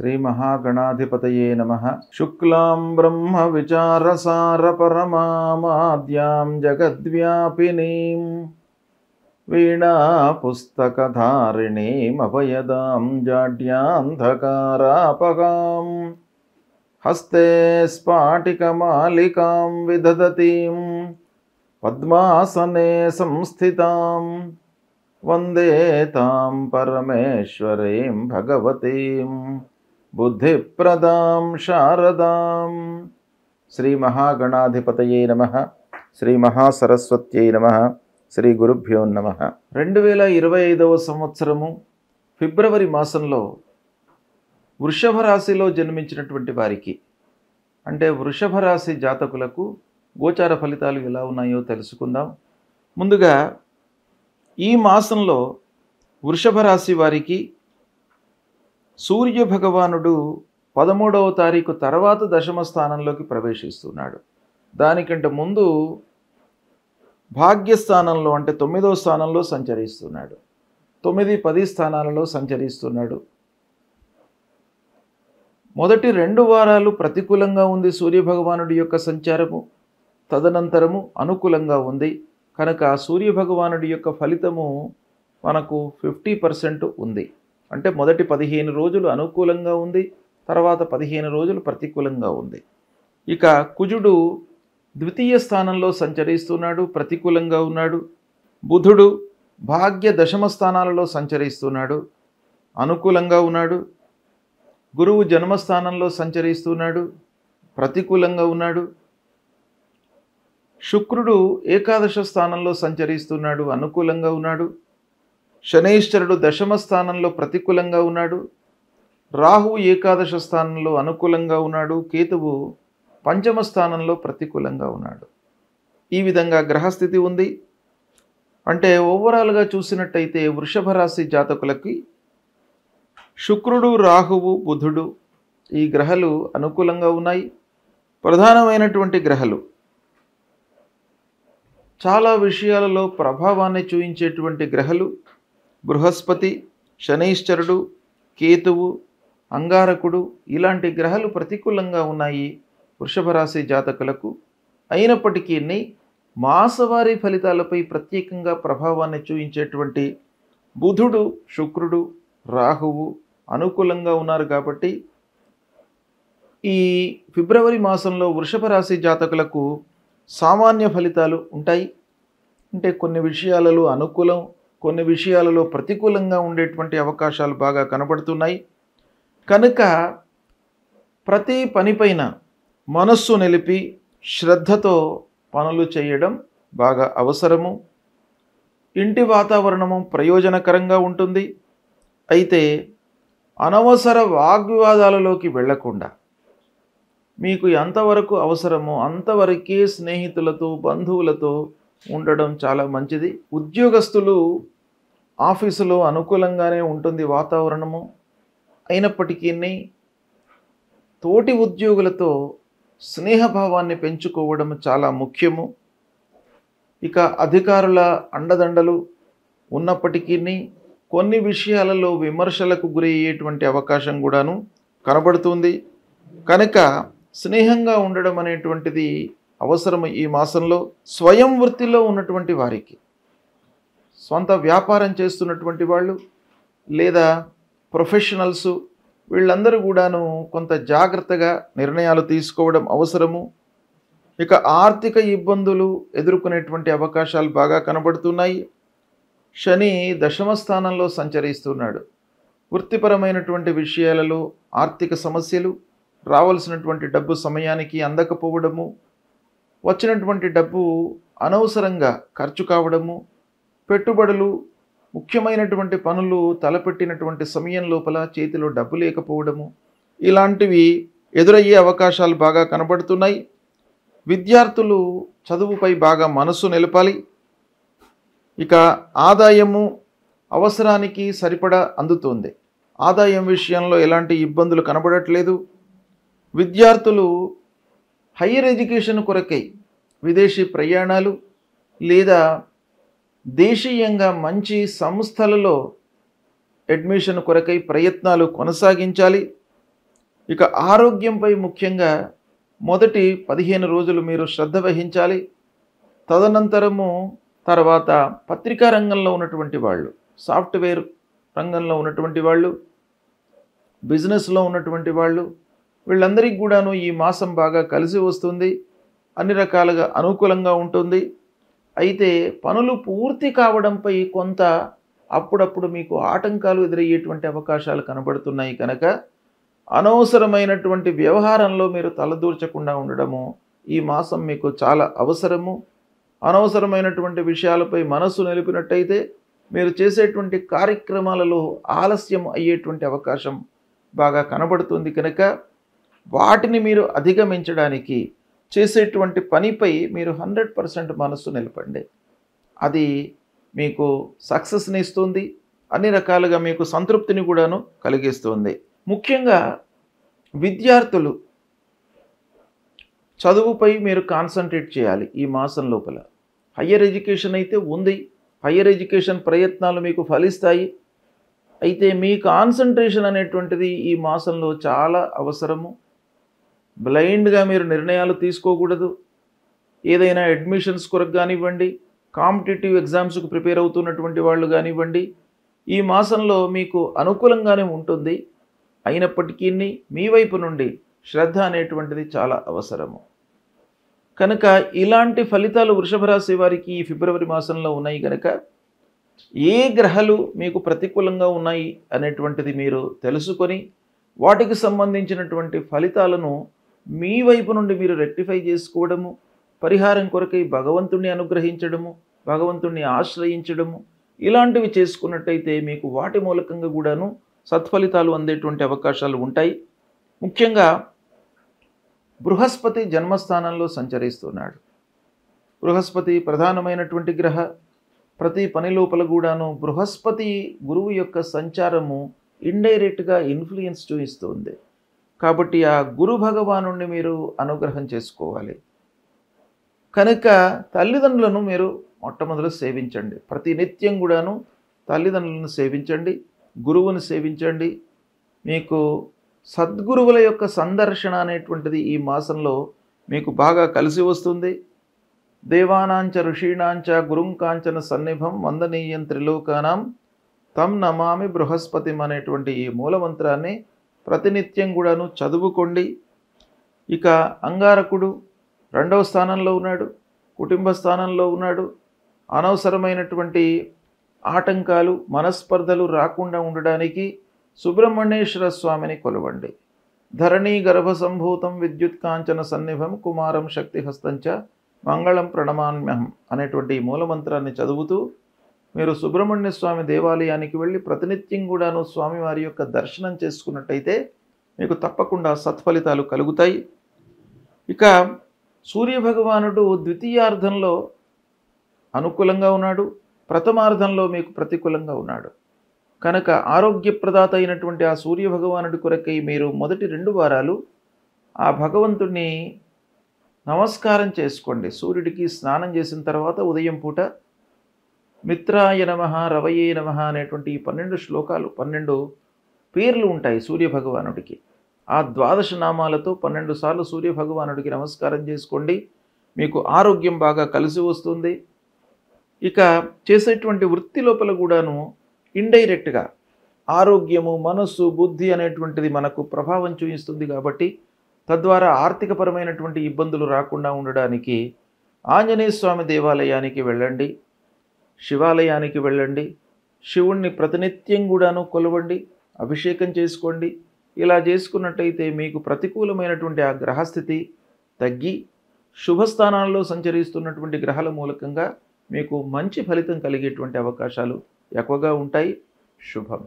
శ్రీ మహాగణాధిపతయే నమః. శుక్లాం బ్రహ్మ విచారసార పరమామాద్యాం జగద్వ్యాపినీం వీణా పుస్తకధారిణీం అభయదాం జాడ్యాంధకారాపగాం హస్తే స్ఫాటికమాలికాం విదధతీం పద్మాసనే సంస్థితాం వందే తాం పరమేశ్వరీం భగవతీం బుద్ధిప్రదాం శారదాం. శ్రీ మహాగణాధిపతయే నమః. శ్రీ మహాసరస్వత్యై నమః. శ్రీ గురుభ్యో నమః. 2025వ సంవత్సరము ఫిబ్రవరి మాసంలో వృషభ రాశిలో జన్మించినటువంటి వారికి, అంటే వృషభ రాశి జాతకులకు గోచార ఫలితాలు ఎలా ఉన్నాయో తెలుసుకుందాం. ముందుగా ఈ మాసంలో వృషభ రాశి వారికి సూర్య భగవానుడు 13వ తారీఖు తర్వాత దశమ స్థానంలోకి ప్రవేశిస్తున్నాడు. దానికంటే ముందు భాగ్యస్థానంలో అంటే 9వ స్థానంలో సంచరిస్తున్నాడు. 9, 10 స్థానాలలో సంచరిస్తున్నాడు. మొదటి 2 వారాలు ప్రతికూలంగా ఉంది సూర్యభగవానుడి యొక్క సంచారము. తదనంతరము అనుకూలంగా ఉంది. కనుక సూర్యభగవానుడి యొక్క ఫలితము మనకు 50% ఉంది. అంటే మొదటి 15 రోజులు అనుకూలంగా ఉంది, తర్వాత 15 రోజులు ప్రతికూలంగా ఉంది. ఇక కుజుడు ద్వితీయ స్థానంలో సంచరిస్తున్నాడు, ప్రతికూలంగా ఉన్నాడు. బుధుడు భాగ్య దశమ స్థానాలలో సంచరిస్తున్నాడు, అనుకూలంగా ఉన్నాడు. గురువు జన్మస్థానంలో సంచరిస్తున్నాడు, ప్రతికూలంగా ఉన్నాడు. శుక్రుడు ఏకాదశ స్థానంలో సంచరిస్తున్నాడు, అనుకూలంగా ఉన్నాడు. శనైశ్వరుడు దశమ స్థానంలో ప్రతికూలంగా ఉన్నాడు. రాహువు ఏకాదశ స్థానంలో అనుకూలంగా ఉన్నాడు. కేతువు పంచమ స్థానంలో ప్రతికూలంగా ఉన్నాడు. ఈ విధంగా గ్రహస్థితి ఉంది. అంటే ఓవరాల్గా చూసినట్టయితే వృషభ రాశి జాతకులకి శుక్రుడు, రాహువు, బుధుడు ఈ గ్రహాలు అనుకూలంగా ఉన్నాయి. ప్రధానమైనటువంటి గ్రహాలు చాలా విషయాలలో ప్రభావాన్ని చూపించేటువంటి గ్రహాలు బృహస్పతి, శనైశ్వరుడు, కేతువు, అంగారకుడు ఇలాంటి గ్రహాలు ప్రతికూలంగా ఉన్నాయి వృషభ రాశి జాతకులకు. అయినప్పటికీ మాసవారీ ఫలితాలపై ప్రత్యేకంగా ప్రభావాన్ని చూపించేటువంటి బుధుడు, శుక్రుడు, రాహువు అనుకూలంగా ఉన్నారు. కాబట్టి ఈ ఫిబ్రవరి మాసంలో వృషభ రాశి జాతకులకు సామాన్య ఫలితాలు ఉంటాయి. అంటే కొన్ని విషయాలలో అనుకూలం, కొన్ని విషయాలలో ప్రతికూలంగా ఉండేటువంటి అవకాశాలు బాగా కనబడుతున్నాయి. కనుక ప్రతి పనిపైన మనస్సు నిలిపి శ్రద్ధతో పనులు చేయడం బాగా అవసరము. ఇంటి వాతావరణము ప్రయోజనకరంగా ఉంటుంది. అయితే అనవసర వాగ్వివాదాలలోకి వెళ్లకుండా మీకు ఎంతవరకు అవసరమో అంతవరకే స్నేహితులతో, బంధువులతో ఉండడం చాలా మంచిది. ఉద్యోగస్తులు ఆఫీసులో అనుకూలంగానే ఉంటుంది వాతావరణము. అయినప్పటికీ తోటి ఉద్యోగులతో స్నేహభావాన్ని పెంచుకోవడం చాలా ముఖ్యము. ఇక అధికారుల అండదండలు ఉన్నప్పటికీ కొన్ని విషయాలలో విమర్శలకు గురయ్యేటువంటి అవకాశం కూడాను కనబడుతుంది. కనుక స్నేహంగా ఉండడం అనేటువంటిది అవసరం. ఈ మాసంలో స్వయం వృత్తిలో ఉన్నటువంటి వారికి, సొంత వ్యాపారం చేస్తున్నటువంటి వాళ్ళు లేదా ప్రొఫెషనల్స్ వీళ్ళందరూ కూడాను కొంత జాగ్రత్తగా నిర్ణయాలు తీసుకోవడం అవసరము. ఇక ఆర్థిక ఇబ్బందులు ఎదుర్కొనేటువంటి అవకాశాలు బాగా కనబడుతున్నాయి. శని దశమ స్థానంలో సంచరిస్తున్నాడు. వృత్తిపరమైనటువంటి విషయాలలో ఆర్థిక సమస్యలు, రావాల్సినటువంటి డబ్బు సమయానికి అందకపోవడము, వచ్చినటువంటి డబ్బు అనవసరంగా ఖర్చు కావడము, పెట్టుబడులు, ముఖ్యమైనటువంటి పనులు తలపెట్టినటువంటి సమయం లోపల చేతిలో డబ్బు లేకపోవడము ఇలాంటివి ఎదురయ్యే అవకాశాలు బాగా కనబడుతున్నాయి. విద్యార్థులు చదువుపై బాగా మనసు నిలపాలి. ఇక ఆదాయము అవసరానికి సరిపడా అందుతుంది. ఆదాయం విషయంలో ఎలాంటి ఇబ్బందులు కనబడట్లేదు. విద్యార్థులు హైయర్ ఎడ్యుకేషన్ కొరకై విదేశీ ప్రయాణాలు లేదా దేశీయంగా మంచి సంస్థలలో అడ్మిషన్ కొరకై ప్రయత్నాలు కొనసాగించాలి. ఇక ఆరోగ్యంపై ముఖ్యంగా మొదటి 15 రోజులు మీరు శ్రద్ధ వహించాలి. తదనంతరము తర్వాత పత్రికా రంగంలో ఉన్నటువంటి వాళ్ళు, సాఫ్ట్వేర్ రంగంలో ఉన్నటువంటి వాళ్ళు, బిజినెస్లో ఉన్నటువంటి వాళ్ళు, వీళ్ళందరికీ కూడాను ఈ మాసం బాగా కలిసి వస్తుంది. అన్ని రకాలుగా అనుకూలంగా ఉంటుంది. అయితే పనులు పూర్తి కావడంపై కొంత అప్పుడప్పుడు మీకు ఆటంకాలు ఎదురయ్యేటువంటి అవకాశాలు కనబడుతున్నాయి కనుక అనవసరమైనటువంటి వ్యవహారంలో మీరు తలదూర్చకుండా ఉండడము ఈ మాసం మీకు చాలా అవసరము. అనవసరమైనటువంటి విషయాలపై మనస్సు నిలిపినట్టయితే మీరు చేసేటువంటి కార్యక్రమాలలో ఆలస్యం అయ్యేటువంటి అవకాశం బాగా కనబడుతుంది కనుక వాటిని మీరు అధిగమించడానికి చేసేటువంటి పనిపై మీరు 100% మనస్సు నిలపండి. అది మీకు సక్సెస్ని ఇస్తుంది. అన్ని రకాలుగా మీకు సంతృప్తిని కూడాను కలిగిస్తుంది. ముఖ్యంగా విద్యార్థులు చదువుపై మీరు కాన్సన్ట్రేట్ చేయాలి ఈ మాసం లోపల. హయ్యర్ ఎడ్యుకేషన్ అయితే ఉంది. హయ్యర్ ఎడ్యుకేషన్ ప్రయత్నాలు మీకు ఫలిస్తాయి. అయితే మీ కాన్సన్ట్రేషన్ అనేటువంటిది ఈ మాసంలో చాలా అవసరము. బ్లైండ్గా మీరు నిర్ణయాలు తీసుకోకూడదు. ఏదైనా అడ్మిషన్స్ కొరకు కానివ్వండి, కాంపిటేటివ్ ఎగ్జామ్స్కు ప్రిపేర్ అవుతున్నటువంటి వాళ్ళు కానివ్వండి, ఈ మాసంలో మీకు అనుకూలంగానే ఉంటుంది. అయినప్పటికీ మీ వైపు నుండి శ్రద్ధ అనేటువంటిది చాలా అవసరము. కనుక ఇలాంటి ఫలితాలు వృషభ రాశి వారికి ఈ ఫిబ్రవరి మాసంలో ఉన్నాయి కనుక ఏ గ్రహాలు మీకు ప్రతికూలంగా ఉన్నాయి అనేటువంటిది మీరు తెలుసుకొని వాటికి సంబంధించినటువంటి ఫలితాలను మీ వైపు నుండి మీరు రెక్టిఫై చేసుకోవడము, పరిహారం కొరకై భగవంతుణ్ణి అనుగ్రహించడము, భగవంతుణ్ణి ఆశ్రయించడము, ఇలాంటివి చేసుకున్నట్టయితే మీకు వాటి మూలకంగా కూడాను సత్ఫలితాలు అందేటువంటి అవకాశాలు ఉంటాయి. ముఖ్యంగా బృహస్పతి జన్మస్థానంలో సంచరిస్తున్నాడు. బృహస్పతి ప్రధానమైనటువంటి గ్రహ. ప్రతి పని లోపల కూడాను బృహస్పతి గురువు యొక్క సంచారము ఇండైరెక్ట్గా ఇన్ఫ్లుయెన్స్ చూపిస్తుంది. కాబట్టి ఆ గురు భగవానుణ్ణి మీరు అనుగ్రహం చేసుకోవాలి. కనుక తల్లిదండ్రులను మీరు మొట్టమొదలు సేవించండి. ప్రతి నిత్యం కూడాను తల్లిదండ్రులను సేవించండి, గురువుని సేవించండి. మీకు సద్గురువుల యొక్క సందర్శన అనేటువంటిది ఈ మాసంలో మీకు బాగా కలిసి వస్తుంది. దేవానాంచ ఋషీణాంచ గురుం కాంచన సన్నిభం వందనీయం త్రిలోకానాం తం నమామి బృహస్పతిం అనేటువంటి ఈ మూలమంత్రాన్ని ప్రతినిత్యం కూడాను చదువుకోండి. ఇక అంగారకుడు 2వ స్థానంలో ఉన్నాడు, కుటుంబ స్థానంలో ఉన్నాడు. అనవసరమైనటువంటి ఆటంకాలు, మనస్పర్ధలు రాకుండా ఉండడానికి సుబ్రహ్మణ్యేశ్వర స్వామిని కొలవండి. ధరణీ గర్భ సంభూతం విద్యుత్ కాంచన సన్నిభం కుమారం శక్తిహస్తంచ మంగళం ప్రణమామ్యహం అనేటువంటి మూలమంత్రాన్ని చదువుతూ మీరు సుబ్రహ్మణ్య స్వామి దేవాలయానికి వెళ్ళి ప్రతినిత్యం కూడాను స్వామివారి యొక్క దర్శనం చేసుకున్నట్టయితే మీకు తప్పకుండా సత్ఫలితాలు కలుగుతాయి. ఇక సూర్యభగవానుడు ద్వితీయార్థంలో అనుకూలంగా ఉన్నాడు, ప్రథమార్థంలో మీకు ప్రతికూలంగా ఉన్నాడు. కనుక ఆరోగ్యప్రదాత అయినటువంటి ఆ సూర్యభగవానుడి కొరకై మీరు మొదటి 2 వారాలు ఆ భగవంతుణ్ణి నమస్కారం చేసుకోండి. సూర్యుడికి స్నానం చేసిన తర్వాత ఉదయం పూట మిత్రాయ నమః రవయే నమః అనేటువంటి ఈ 12 శ్లోకాలు, 12 పేర్లు ఉంటాయి సూర్యభగవానుడికి. ఆ 12 నామాలతో 12 సార్లు సూర్యభగవానుడికి నమస్కారం చేసుకోండి. మీకు ఆరోగ్యం బాగా కలిసి వస్తుంది. ఇక చేసేటువంటి వృత్తి లోపల కూడాను ఇండైరెక్ట్గా ఆరోగ్యము, మనస్సు, బుద్ధి అనేటువంటిది మనకు ప్రభావం చూపిస్తుంది. కాబట్టి తద్వారా ఆర్థికపరమైనటువంటి ఇబ్బందులు రాకుండా ఉండడానికి ఆంజనేయ స్వామి దేవాలయానికి వెళ్ళండి, శివాలయానికి వెళ్ళండి, శివుణ్ణి ప్రతినిత్యం కూడాను కొలవండి, అభిషేకం చేసుకోండి. ఇలా చేసుకున్నట్టయితే మీకు ప్రతికూలమైనటువంటి ఆ గ్రహస్థితి తగ్గి శుభస్థానాల్లో సంచరిస్తున్నటువంటి గ్రహాల మూలకంగా మీకు మంచి ఫలితం కలిగేటువంటి అవకాశాలు ఎక్కువగా ఉంటాయి. శుభం.